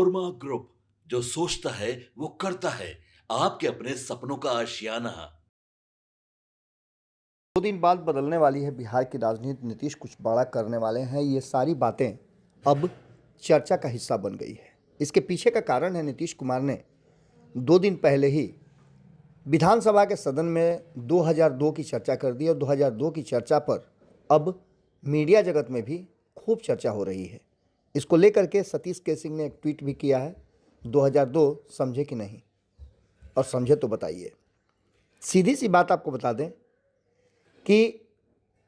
Korma group, जो सोचता है वो करता है। आपके अपने सपनों का आशियाना। 2 दिन बाद बदलने वाली है बिहार की राजनीति। नीतीश कुछ बड़ा करने वाले हैं। ये सारी बातें अब चर्चा का हिस्सा बन गई है। इसके पीछे का कारण है नीतीश कुमार ने 2 दिन पहले ही विधानसभा के सदन में 2002 की चर्चा कर दी और 2002 की चर्चा पर अब मीडिया जगत में भी खूब चर्चा हो रही है। इसको लेकर के सतीश के सिंह ने एक ट्वीट भी किया है, 2002 समझे कि नहीं, और समझे तो बताइए। सीधी सी बात आपको बता दें कि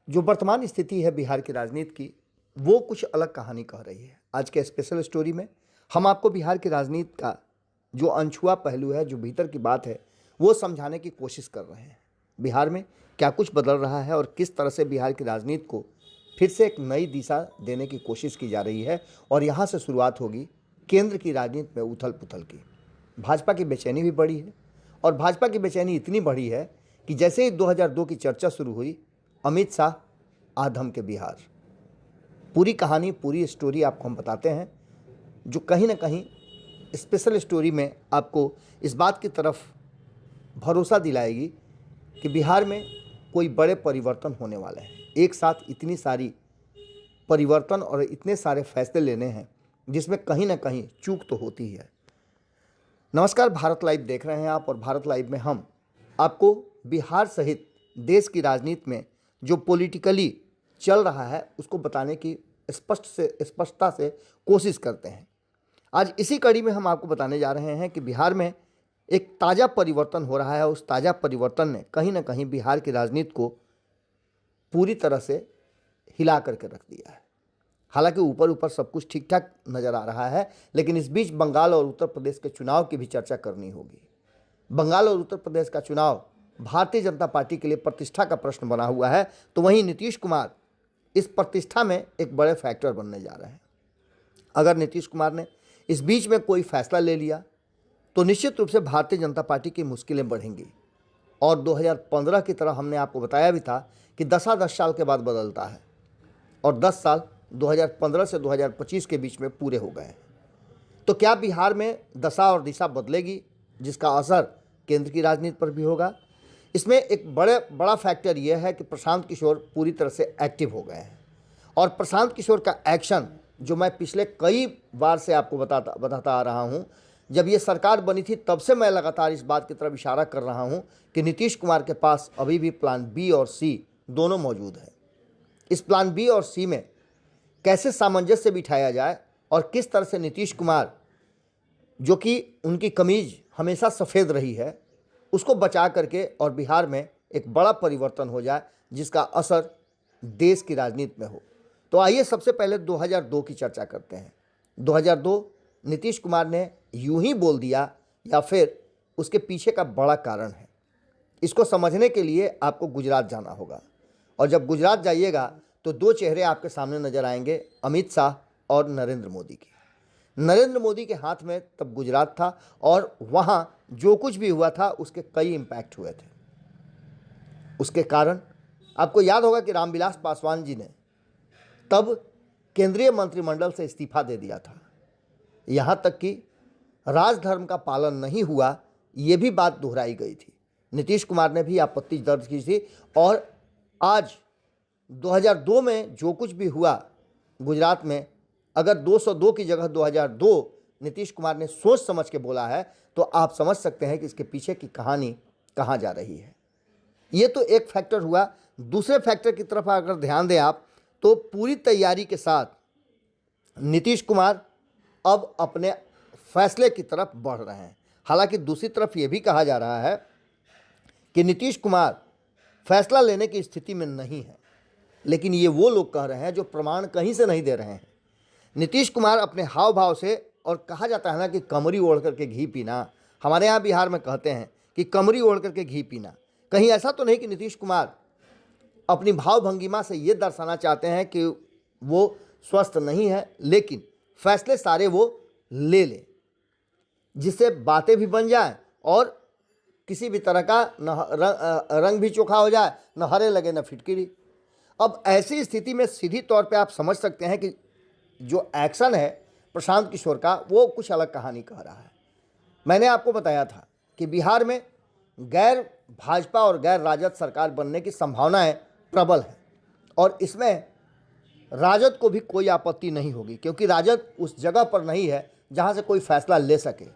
जो वर्तमान स्थिति है बिहार की राजनीति की, वो कुछ अलग कहानी कह रही है। आज के स्पेशल स्टोरी में हम आपको बिहार की राजनीति का जो अनछुआ पहलू है, जो भीतर की बात है, वो समझाने की कोशिश कर रहे हैं। बिहार में क्या कुछ बदल रहा है और किस तरह से बिहार की राजनीति को फिर से एक नई दिशा देने की कोशिश की जा रही है। और यहाँ से शुरुआत होगी केंद्र की राजनीति में उथल पुथल की। भाजपा की बेचैनी भी बढ़ी है और भाजपा की बेचैनी इतनी बढ़ी है कि जैसे ही 2002 की चर्चा शुरू हुई, अमित शाह आधम के बिहार। पूरी कहानी, पूरी स्टोरी आपको हम बताते हैं, जो कहीं ना कहीं स्पेशल स्टोरी में आपको इस बात की तरफ भरोसा दिलाएगी कि बिहार में कोई बड़े परिवर्तन होने वाले हैं। एक साथ इतनी सारी परिवर्तन और इतने सारे फैसले लेने हैं जिसमें कहीं ना कहीं चूक तो होती ही है। नमस्कार, भारत लाइव देख रहे हैं आप, और भारत लाइव में हम आपको बिहार सहित देश की राजनीति में जो पॉलिटिकली चल रहा है उसको बताने की स्पष्टता से कोशिश करते हैं। आज इसी कड़ी में हम आपको बताने जा रहे हैं कि बिहार में एक ताज़ा परिवर्तन हो रहा है। उस ताज़ा परिवर्तन ने कहीं ना कहीं बिहार की राजनीति को पूरी तरह से हिला करके रख दिया है। हालांकि ऊपर ऊपर सब कुछ ठीक ठाक नज़र आ रहा है, लेकिन इस बीच बंगाल और उत्तर प्रदेश के चुनाव की भी चर्चा करनी होगी। बंगाल और उत्तर प्रदेश का चुनाव भारतीय जनता पार्टी के लिए प्रतिष्ठा का प्रश्न बना हुआ है, तो वहीं नीतीश कुमार इस प्रतिष्ठा में एक बड़े फैक्टर बनने जा रहे हैं। अगर नीतीश कुमार ने इस बीच में कोई फैसला ले लिया तो निश्चित रूप से भारतीय जनता पार्टी की मुश्किलें बढ़ेंगी। और 2015 की तरह हमने आपको बताया भी था कि 10 साल के बाद बदलता है, और 10 साल 2015 से 2025 के बीच में पूरे हो गए हैं। तो क्या बिहार में दशा और दिशा बदलेगी, जिसका असर केंद्र की राजनीति पर भी होगा? इसमें एक बड़ा फैक्टर यह है कि प्रशांत किशोर पूरी तरह से एक्टिव हो गए हैं। और प्रशांत किशोर का एक्शन, जो मैं पिछले कई बार से आपको बताता आ रहा हूं, जब ये सरकार बनी थी तब से मैं लगातार इस बात की तरफ इशारा कर रहा हूं कि नीतीश कुमार के पास अभी भी प्लान बी और सी दोनों मौजूद है। इस प्लान बी और सी में कैसे सामंजस्य बिठाया जाए और किस तरह से नीतीश कुमार, जो कि उनकी कमीज हमेशा सफ़ेद रही है, उसको बचा करके और बिहार में एक बड़ा परिवर्तन हो जाए जिसका असर देश की राजनीति में हो। तो आइए सबसे पहले 2002 की चर्चा करते हैं। 2002 नीतीश कुमार ने यूं ही बोल दिया या फिर उसके पीछे का बड़ा कारण है? इसको समझने के लिए आपको गुजरात जाना होगा, और जब गुजरात जाइएगा तो 2 चेहरे आपके सामने नजर आएंगे, अमित शाह और नरेंद्र मोदी के। नरेंद्र मोदी के हाथ में तब गुजरात था और वहाँ जो कुछ भी हुआ था उसके कई इम्पैक्ट हुए थे। उसके कारण आपको याद होगा कि रामविलास पासवान जी ने तब केंद्रीय मंत्रिमंडल से इस्तीफा दे दिया था। यहाँ तक कि राजधर्म का पालन नहीं हुआ, ये भी बात दोहराई गई थी। नीतीश कुमार ने भी आपत्ति दर्ज की थी। और आज 2002 में जो कुछ भी हुआ गुजरात में, अगर 202 की जगह 2002 नीतीश कुमार ने सोच समझ के बोला है, तो आप समझ सकते हैं कि इसके पीछे की कहानी कहाँ जा रही है। ये तो एक फैक्टर हुआ। दूसरे फैक्टर की तरफ अगर ध्यान दें आप, तो पूरी तैयारी के साथ नीतीश कुमार अब अपने फैसले की तरफ बढ़ रहे हैं। हालांकि दूसरी तरफ ये भी कहा जा रहा है कि नीतीश कुमार फैसला लेने की स्थिति में नहीं है, लेकिन ये वो लोग कह रहे हैं जो प्रमाण कहीं से नहीं दे रहे हैं। नीतीश कुमार अपने हाव भाव से, और कहा जाता है ना कि कमरी ओढ़ करके घी पीना, हमारे यहाँ बिहार में कहते हैं कि कमरी ओढ़ करके घी पीना, कहीं ऐसा तो नहीं कि नीतीश कुमार अपनी भाव भंगिमा से ये दर्शाना चाहते हैं कि वो स्वस्थ नहीं है, लेकिन फैसले सारे वो ले लें जिससे बातें भी बन जाएं और किसी भी तरह का न रंग भी चोखा हो जाए, न हरे लगे न फिटकिरी। अब ऐसी स्थिति में सीधी तौर पे आप समझ सकते हैं कि जो एक्शन है प्रशांत किशोर का वो कुछ अलग कहानी कह रहा है। मैंने आपको बताया था कि बिहार में गैर भाजपा और गैर राजद सरकार बनने की संभावनाएं प्रबल हैं और इसमें राजद को भी कोई आपत्ति नहीं होगी, क्योंकि राजद उस जगह पर नहीं है जहां से कोई फैसला ले सके।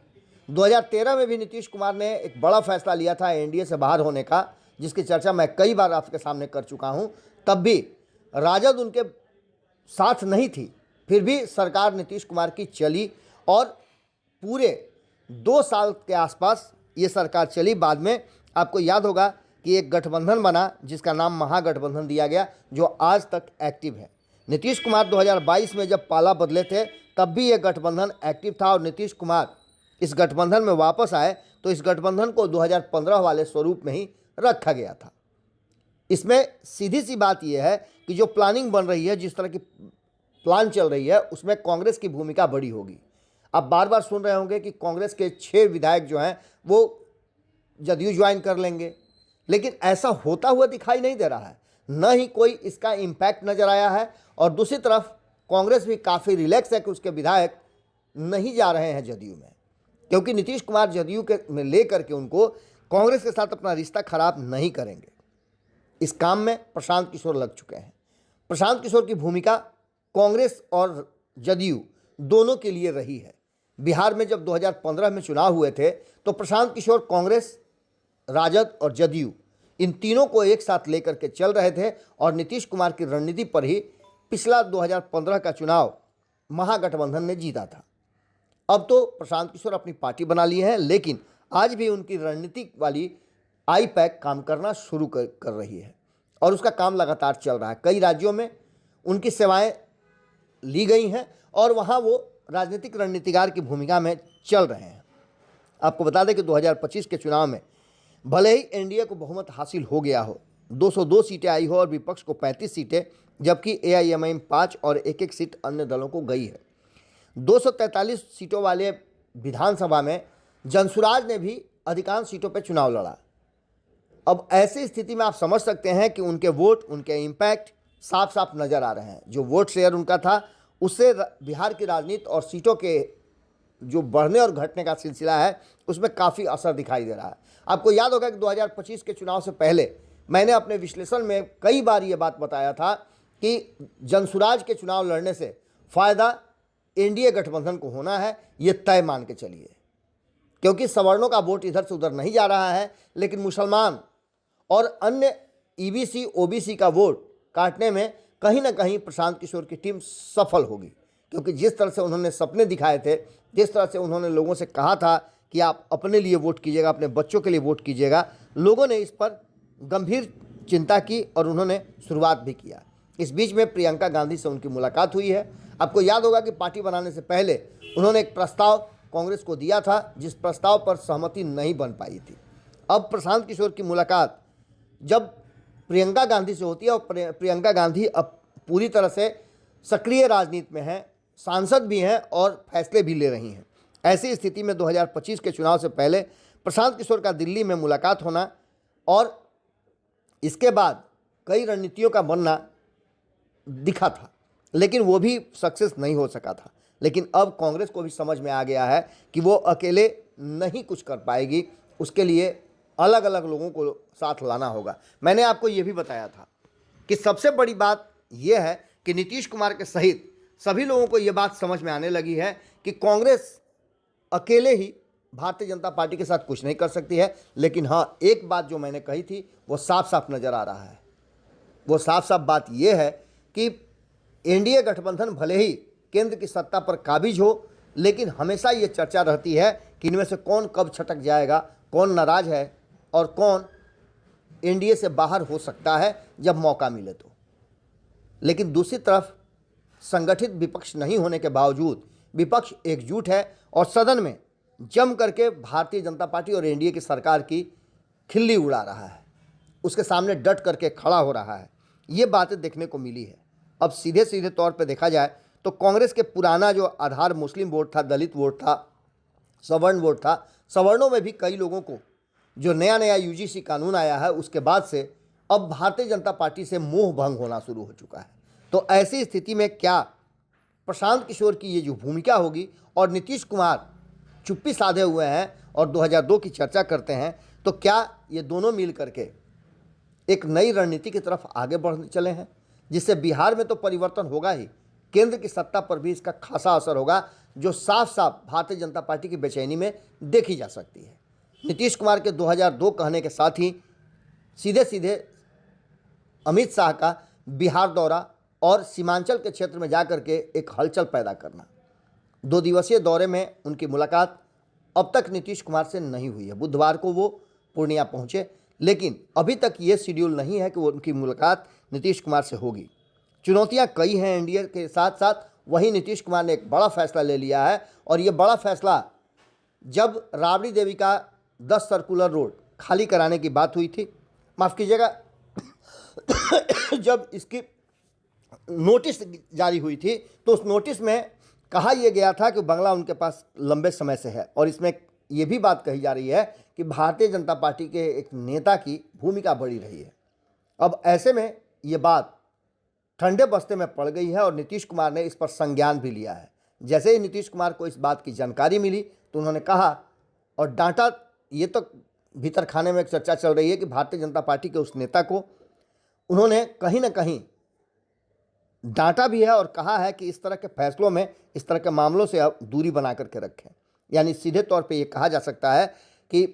2013 में भी नीतीश कुमार ने एक बड़ा फैसला लिया था एनडीए से बाहर होने का, जिसकी चर्चा मैं कई बार आपके सामने कर चुका हूं। तब भी राजद उनके साथ नहीं थी, फिर भी सरकार नीतीश कुमार की चली और पूरे 2 साल के आसपास ये सरकार चली। बाद में आपको याद होगा कि एक गठबंधन बना जिसका नाम महागठबंधन दिया गया, जो आज तक एक्टिव है। नीतीश कुमार 2022 में जब पाला बदले थे तब भी ये गठबंधन एक्टिव था और नीतीश कुमार इस गठबंधन में वापस आए तो इस गठबंधन को 2015 वाले स्वरूप में ही रखा गया था। इसमें सीधी सी बात यह है कि जो प्लानिंग बन रही है, जिस तरह की प्लान चल रही है, उसमें कांग्रेस की भूमिका बड़ी होगी। आप बार बार सुन रहे होंगे कि कांग्रेस के 6 विधायक जो हैं वो जदयू ज्वाइन कर लेंगे, लेकिन ऐसा होता हुआ दिखाई नहीं दे रहा है, न ही कोई इसका इम्पैक्ट नज़र आया है। और दूसरी तरफ कांग्रेस भी काफ़ी रिलैक्स है कि उसके विधायक नहीं जा रहे हैं जदयू में, क्योंकि नीतीश कुमार जदयू के में लेकर के उनको कांग्रेस के साथ अपना रिश्ता खराब नहीं करेंगे। इस काम में प्रशांत किशोर लग चुके हैं। प्रशांत किशोर की भूमिका कांग्रेस और जदयू दोनों के लिए रही है। बिहार में जब 2015 में चुनाव हुए थे तो प्रशांत किशोर कांग्रेस, राजद और जदयू इन तीनों को एक साथ लेकर के चल रहे थे और नीतीश कुमार की रणनीति पर ही पिछला 2015 का चुनाव महागठबंधन ने जीता था। अब तो प्रशांत किशोर अपनी पार्टी बना लिए हैं, लेकिन आज भी उनकी रणनीतिक वाली आई पैक काम करना शुरू कर रही है और उसका काम लगातार चल रहा है। कई राज्यों में उनकी सेवाएं ली गई हैं और वहाँ वो राजनीतिक रणनीतिकार की भूमिका में चल रहे हैं। आपको बता दें कि 2025 के चुनाव में भले ही एनडीए को बहुमत हासिल हो गया हो, 202 सीटें आई हो और विपक्ष को 35 सीटें, जबकि एआईएमआईएम 5 और एक सीट अन्य दलों को गई है। 243 सीटों वाले विधानसभा में जनसुराज ने भी अधिकांश सीटों पर चुनाव लड़ा। अब ऐसी स्थिति में आप समझ सकते हैं कि उनके वोट, उनके इम्पैक्ट साफ साफ नज़र आ रहे हैं। जो वोट शेयर उनका था उससे बिहार की राजनीति और सीटों के जो बढ़ने और घटने का सिलसिला है उसमें काफ़ी असर दिखाई दे रहा है। आपको याद होगा कि 2025 के चुनाव से पहले मैंने अपने विश्लेषण में कई बार ये बात बताया था कि जनसुराज के चुनाव लड़ने से फ़ायदा एनडीए गठबंधन को होना है, ये तय मान के चलिए, क्योंकि सवर्णों का वोट इधर से उधर नहीं जा रहा है, लेकिन मुसलमान और अन्य ईबीसी ओबीसी का वोट काटने में कहीं ना कहीं प्रशांत किशोर की टीम सफल होगी, क्योंकि जिस तरह से उन्होंने सपने दिखाए थे, जिस तरह से उन्होंने लोगों से कहा था कि आप अपने लिए वोट कीजिएगा, अपने बच्चों के लिए वोट कीजिएगा, लोगों ने इस पर गंभीर चिंता की और उन्होंने शुरुआत भी किया। इस बीच में प्रियंका गांधी से उनकी मुलाकात हुई है। आपको याद होगा कि पार्टी बनाने से पहले उन्होंने एक प्रस्ताव कांग्रेस को दिया था, जिस प्रस्ताव पर सहमति नहीं बन पाई थी। अब प्रशांत किशोर की मुलाकात जब प्रियंका गांधी से होती है और प्रियंका गांधी अब पूरी तरह से सक्रिय राजनीति में हैं, सांसद भी हैं और फैसले भी ले रही हैं, ऐसी स्थिति में 2025 के चुनाव से पहले प्रशांत किशोर का दिल्ली में मुलाकात होना और इसके बाद कई रणनीतियों का बनना दिखा था, लेकिन वो भी सक्सेस नहीं हो सका था। लेकिन अब कांग्रेस को भी समझ में आ गया है कि वो अकेले नहीं कुछ कर पाएगी, उसके लिए अलग अलग लोगों को साथ लाना होगा। मैंने आपको ये भी बताया था कि सबसे बड़ी बात यह है कि नीतीश कुमार के सहित सभी लोगों को ये बात समझ में आने लगी है कि कांग्रेस अकेले ही भारतीय जनता पार्टी के साथ कुछ नहीं कर सकती है। लेकिन हाँ, एक बात जो मैंने कही थी वो साफ साफ नज़र आ रहा है। वो साफ साफ बात यह है कि एनडीए गठबंधन भले ही केंद्र की सत्ता पर काबिज हो, लेकिन हमेशा ये चर्चा रहती है कि इनमें से कौन कब छटक जाएगा, कौन नाराज है और कौन एनडीए से बाहर हो सकता है जब मौका मिले तो। लेकिन दूसरी तरफ संगठित विपक्ष नहीं होने के बावजूद विपक्ष एकजुट है और सदन में जम करके भारतीय जनता पार्टी और एनडीए की सरकार की खिल्ली उड़ा रहा है, उसके सामने डट करके खड़ा हो रहा है। ये बातें देखने को मिली है। अब सीधे सीधे तौर पे देखा जाए तो कांग्रेस के पुराना जो आधार मुस्लिम वोट था, दलित वोट था, सवर्ण वोट था, सवर्णों में भी कई लोगों को जो नया नया यूजीसी कानून आया है उसके बाद से अब भारतीय जनता पार्टी से मोह भंग होना शुरू हो चुका है। तो ऐसी स्थिति में क्या प्रशांत किशोर की ये जो भूमिका होगी और नीतीश कुमार चुप्पी साधे हुए हैं और 2002 की चर्चा करते हैं, तो क्या ये दोनों मिल करके एक नई रणनीति की तरफ आगे बढ़ चले हैं, जिससे बिहार में तो परिवर्तन होगा ही, केंद्र की सत्ता पर भी इसका खासा असर होगा, जो साफ साफ भारतीय जनता पार्टी की बेचैनी में देखी जा सकती है। नीतीश कुमार के 2002 कहने के साथ ही सीधे सीधे अमित शाह का बिहार दौरा और सीमांचल के क्षेत्र में जाकर के एक हलचल पैदा करना। 2 दिवसीय दौरे में उनकी मुलाकात अब तक नीतीश कुमार से नहीं हुई है। बुधवार को वो पूर्णिया पहुंचे, लेकिन अभी तक ये शेड्यूल नहीं है कि वो उनकी मुलाकात नीतीश कुमार से होगी। चुनौतियां कई हैं एनडीए के साथ साथ, वहीं नीतीश कुमार ने एक बड़ा फैसला ले लिया है, और ये बड़ा फैसला जब राबड़ी देवी का 10 सर्कुलर रोड खाली कराने की बात हुई थी, माफ़ कीजिएगा, जब इसकी नोटिस जारी हुई थी, तो उस नोटिस में कहा यह गया था कि बंगला उनके पास लंबे समय से है, और इसमें ये भी बात कही जा रही है कि भारतीय जनता पार्टी के एक नेता की भूमिका बड़ी रही है। अब ऐसे में ये बात ठंडे बस्ते में पड़ गई है और नीतीश कुमार ने इस पर संज्ञान भी लिया है। जैसे ही नीतीश कुमार को इस बात की जानकारी मिली तो उन्होंने कहा और डांटा, ये तो भीतर खाने में एक चर्चा चल रही है कि भारतीय जनता पार्टी के उस नेता को उन्होंने कहीं ना कहीं डांटा भी है और कहा है कि इस तरह के फैसलों में, इस तरह के मामलों से आप दूरी बना करके रखें। यानी सीधे तौर पे ये कहा जा सकता है कि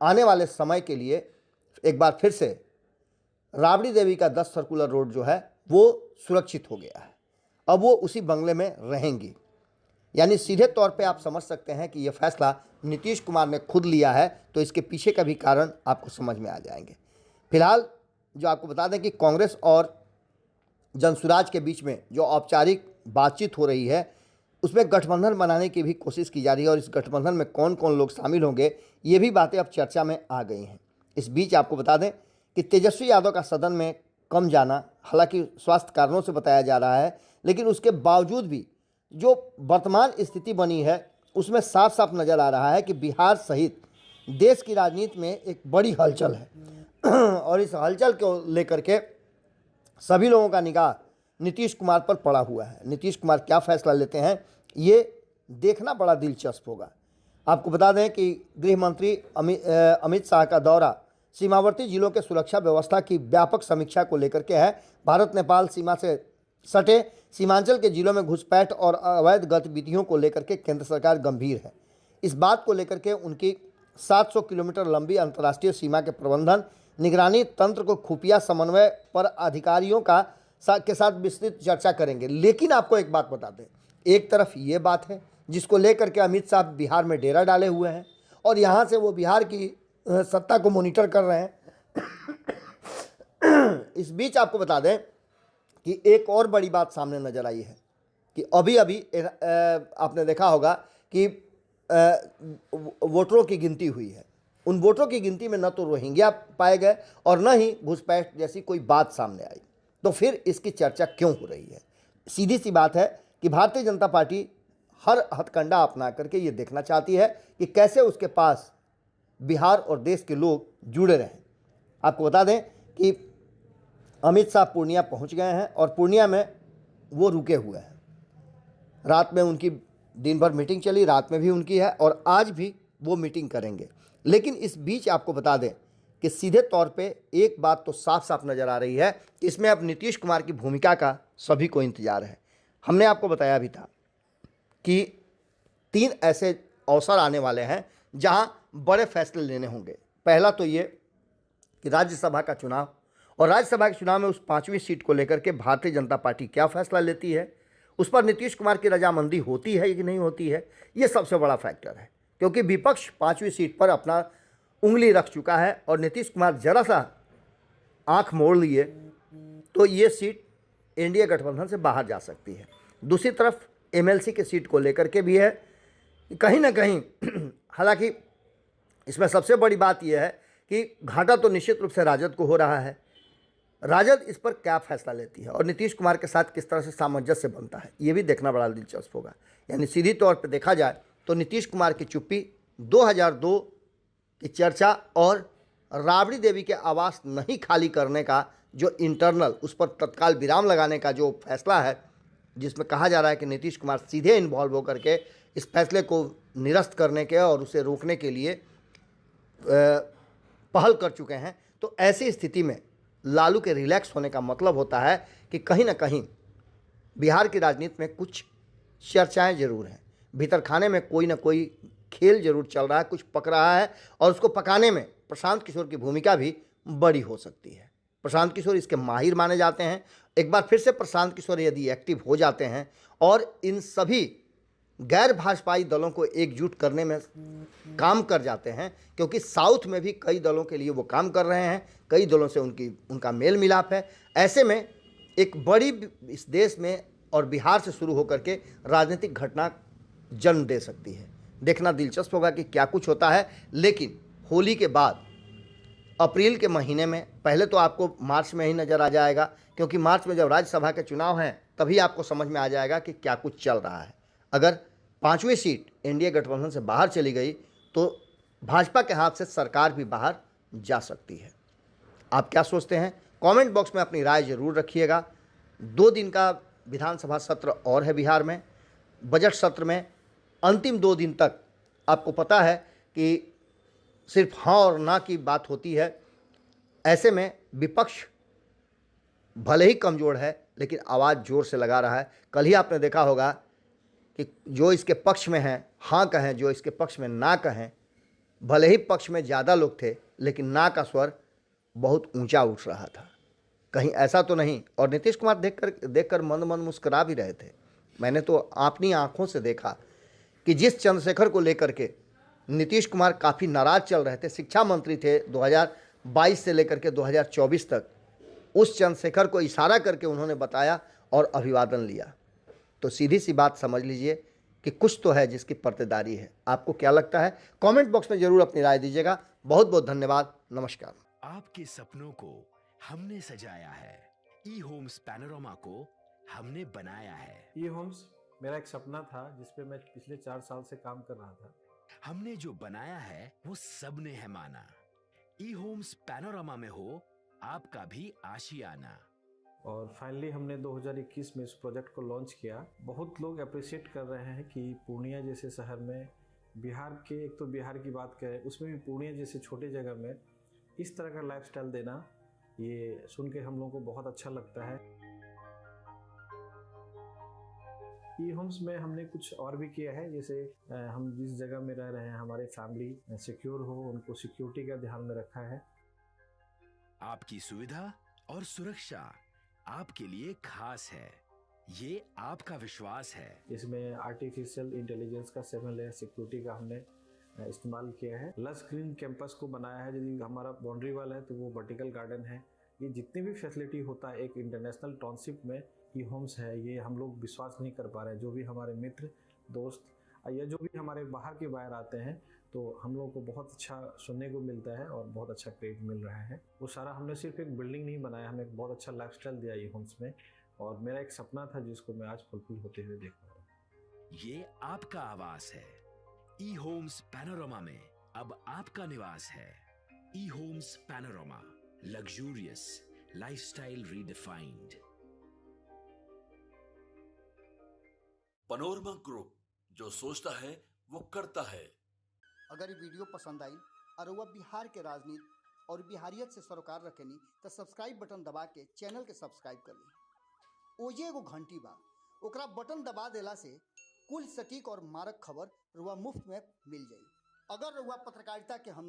आने वाले समय के लिए एक बार फिर से राबड़ी देवी का 10 सर्कुलर रोड जो है वो सुरक्षित हो गया है, अब वो उसी बंगले में रहेंगी। यानी सीधे तौर पे आप समझ सकते हैं कि ये फैसला नीतीश कुमार ने खुद लिया है, तो इसके पीछे का भी कारण आपको समझ में आ जाएंगे। फिलहाल जो आपको बता दें कि कांग्रेस और जनसुराज के बीच में जो औपचारिक बातचीत हो रही है, उसमें गठबंधन बनाने की भी कोशिश की जा रही है, और इस गठबंधन में कौन कौन लोग शामिल होंगे, ये भी बातें अब चर्चा में आ गई हैं। इस बीच आपको बता दें कि तेजस्वी यादव का सदन में कम जाना, हालांकि स्वास्थ्य कारणों से बताया जा रहा है, लेकिन उसके बावजूद भी जो वर्तमान स्थिति बनी है उसमें साफ साफ नज़र आ रहा है कि बिहार सहित देश की राजनीति में एक बड़ी हलचल है और इस हलचल को लेकर के सभी लोगों का निगाह नीतीश कुमार पर पड़ा हुआ है। नीतीश कुमार क्या फैसला लेते हैं ये देखना बड़ा दिलचस्प होगा। आपको बता दें कि गृह मंत्री अमित शाह का दौरा सीमावर्ती जिलों के सुरक्षा व्यवस्था की व्यापक समीक्षा को लेकर के है। भारत नेपाल सीमा से सटे सीमांचल के जिलों में घुसपैठ और अवैध गतिविधियों को लेकर के केंद्र सरकार गंभीर है। इस बात को लेकर के उनकी 700 किलोमीटर लंबी अंतर्राष्ट्रीय सीमा के प्रबंधन, निगरानी तंत्र को खुफिया समन्वय पर अधिकारियों के साथ विस्तृत चर्चा करेंगे। लेकिन आपको एक बात बता दें, एक तरफ ये बात है जिसको लेकर के अमित शाह बिहार में डेरा डाले हुए हैं और यहाँ से वो बिहार की सत्ता को मॉनिटर कर रहे हैं। इस बीच आपको बता दें कि एक और बड़ी बात सामने नजर आई है कि अभी अभी आपने देखा होगा कि वोटरों की गिनती हुई है। उन वोटरों की गिनती में न तो रोहिंग्या पाए गए और न ही घुसपैठ जैसी कोई बात सामने आई। तो फिर इसकी चर्चा क्यों हो रही है? सीधी सी बात है कि भारतीय जनता पार्टी हर हथकंडा अपना करके ये देखना चाहती है कि कैसे उसके पास बिहार और देश के लोग जुड़े रहें। आपको बता दें कि अमित शाह पूर्णिया पहुंच गए हैं और पूर्णिया में वो रुके हुए हैं। रात में उनकी दिन भर मीटिंग चली, रात में भी उनकी है और आज भी वो मीटिंग करेंगे। लेकिन इस बीच आपको बता दें कि सीधे तौर पे एक बात तो साफ साफ नज़र आ रही है कि इसमें अब नीतीश कुमार की भूमिका का सभी को इंतजार है। हमने आपको बताया भी था कि 3 ऐसे अवसर आने वाले हैं जहां बड़े फैसले लेने होंगे। पहला तो ये कि राज्यसभा का चुनाव, और राज्यसभा के चुनाव में उस 5वीं सीट को लेकर के भारतीय जनता पार्टी क्या फैसला लेती है, उस पर नीतीश कुमार की रजामंदी होती है कि नहीं होती है, ये सबसे बड़ा फैक्टर है। क्योंकि विपक्ष 5वीं सीट पर अपना उंगली रख चुका है और नीतीश कुमार जरा सा आंख मोड़ लिए तो ये सीट एनडीए गठबंधन से बाहर जा सकती है। दूसरी तरफ एमएलसी की सीट को लेकर के भी है कहीं ना कहीं, हालांकि इसमें सबसे बड़ी बात यह है कि घाटा तो निश्चित रूप से राजद को हो रहा है। राजद इस पर क्या फैसला लेती है और नीतीश कुमार के साथ किस तरह से सामंजस्य बनता है, ये भी देखना बड़ा दिलचस्प होगा। यानी सीधी तौर पर देखा जाए तो नीतीश कुमार की चुप्पी, 2002 की चर्चा और राबड़ी देवी के आवास नहीं खाली करने का जो इंटरनल, उस पर तत्काल विराम लगाने का जो फैसला है, जिसमें कहा जा रहा है कि नीतीश कुमार सीधे इन्वॉल्व होकर के इस फैसले को निरस्त करने के और उसे रोकने के लिए पहल कर चुके हैं, तो ऐसी स्थिति में लालू के रिलैक्स होने का मतलब होता है कि कहीं ना कहीं बिहार की राजनीति में कुछ चर्चाएं जरूर हैं, भीतर खाने में कोई ना कोई खेल जरूर चल रहा है, कुछ पक रहा है, और उसको पकाने में प्रशांत किशोर की भूमिका भी बड़ी हो सकती है। प्रशांत किशोर इसके माहिर माने जाते हैं। एक बार फिर से प्रशांत किशोर यदि एक्टिव हो जाते हैं और इन सभी गैर भाजपाई दलों को एकजुट करने में काम कर जाते हैं, क्योंकि साउथ में भी कई दलों के लिए वो काम कर रहे हैं, कई दलों से उनका मेल मिलाप है। ऐसे में एक बड़ी इस देश में और बिहार से शुरू होकर के राजनीतिक घटना जन्म दे सकती है। देखना दिलचस्प होगा कि क्या कुछ होता है। लेकिन होली के बाद अप्रैल के महीने में, पहले तो आपको मार्च में ही नज़र आ जाएगा, क्योंकि मार्च में जब राज्यसभा के चुनाव हैं तभी आपको समझ में आ जाएगा कि क्या कुछ चल रहा है। अगर 5वीं सीट एनडीए गठबंधन से बाहर चली गई तो भाजपा के हाथ से सरकार भी बाहर जा सकती है। आप क्या सोचते हैं? कमेंट बॉक्स में अपनी राय जरूर रखिएगा। 2 दिन का विधानसभा सत्र और है बिहार में। बजट सत्र में अंतिम 2 दिन तक आपको पता है कि सिर्फ हाँ और ना की बात होती है। ऐसे में विपक्ष भले ही कमज़ोर है लेकिन आवाज़ ज़ोर से लगा रहा है। कल ही आपने देखा होगा कि जो इसके पक्ष में हैं हाँ कहें, जो इसके पक्ष में ना कहें। भले ही पक्ष में ज़्यादा लोग थे लेकिन ना का स्वर बहुत ऊंचा उठ रहा था। कहीं ऐसा तो नहीं? और नीतीश कुमार देखकर मंद मंद मुस्करा भी रहे थे। मैंने तो अपनी आंखों से देखा कि जिस चंद्रशेखर को लेकर के नीतीश कुमार काफ़ी नाराज चल रहे थे, शिक्षा मंत्री थे 2022 से लेकर के 2024 तक, उस चंद्रशेखर को इशारा करके उन्होंने बताया और अभिवादन लिया। तो सीधी सी बात समझ लीजिए कि कुछ तो है जिसकी पर्तेदारी है। आपको क्या लगता है? कमेंट बॉक्स में जरूर अपनी राय दीजिएगा। बहुत बहुत धन्यवाद। नमस्कार। आपके सपनों को हमने सजाया है, ई होम्स पैनोरमा को हमने बनाया है। ई होम्स मेरा एक सपना था जिस पे मैं पिछले 4 साल से काम कर रहा था। हमने जो बनाया है वो सबने है माना। ई होम्स पैनोरमा में हो आपका भी आशियाना। और फाइनली हमने 2021 में इस प्रोजेक्ट को लॉन्च किया। बहुत लोग अप्रिशिएट कर रहे हैं कि पूर्णिया जैसे शहर में, बिहार के, एक तो बिहार की बात करें उसमें भी पूर्णिया जैसे छोटे जगह में इस तरह का लाइफस्टाइल देना, ये सुन के हम लोगों को बहुत अच्छा लगता है। ई होम्स में हमने कुछ और भी किया है, जैसे हम जिस जगह में रह रहे हैं हमारे फैमिली सिक्योर हो, उनको सिक्योरिटी का ध्यान में रखा है। आपकी सुविधा और सुरक्षा आपके लिए खास है, ये आपका विश्वास है। इसमें आर्टिफिशियल इंटेलिजेंस का 7 लेयर सिक्योरिटी का हमने इस्तेमाल किया है। लस ग्रीन कैंपस को बनाया है। यदि हमारा बाउंड्री वाल है तो वो वर्टिकल गार्डन है। ये जितनी भी फैसिलिटी होता है एक इंटरनेशनल टाउनशिप में ई होम्स है, ये हम लोग विश्वास नहीं कर पा रहे हैं। जो भी हमारे मित्र दोस्त या जो भी हमारे बाहर के बाहर आते हैं तो हम लोग को बहुत अच्छा सुनने को मिलता है और बहुत अच्छा क्रेडिट मिल रहा है। वो सारा हमने सिर्फ एक बिल्डिंग नहीं बनाया, हमें एक बहुत अच्छा लाइफस्टाइल दिया ई होम्स में, और मेरा एक सपना था जिसको मैं आज फुलफिल होते हुए देख पा रहा हूँ। ये आपका आवास है। ई होम्स पैनोरमा में अब आपका निवास है। E homes panorama, luxurious lifestyle redefined. Panorama group, जो सोचता है वो करता है। अगर ये वीडियो पसंद आई और वह बिहार के राजनीति और बिहारियत से सरोकार रखेनी तो सब्सक्राइब बटन दबा के चैनल के सब्सक्राइब कर ली। ओजे एगो घंटी बा, ओकरा बटन दबा देला से कुल सटीक और मारक खबर रुआ मुफ्त में मिल जाई। अगर रुआ पत्रकारिता के हम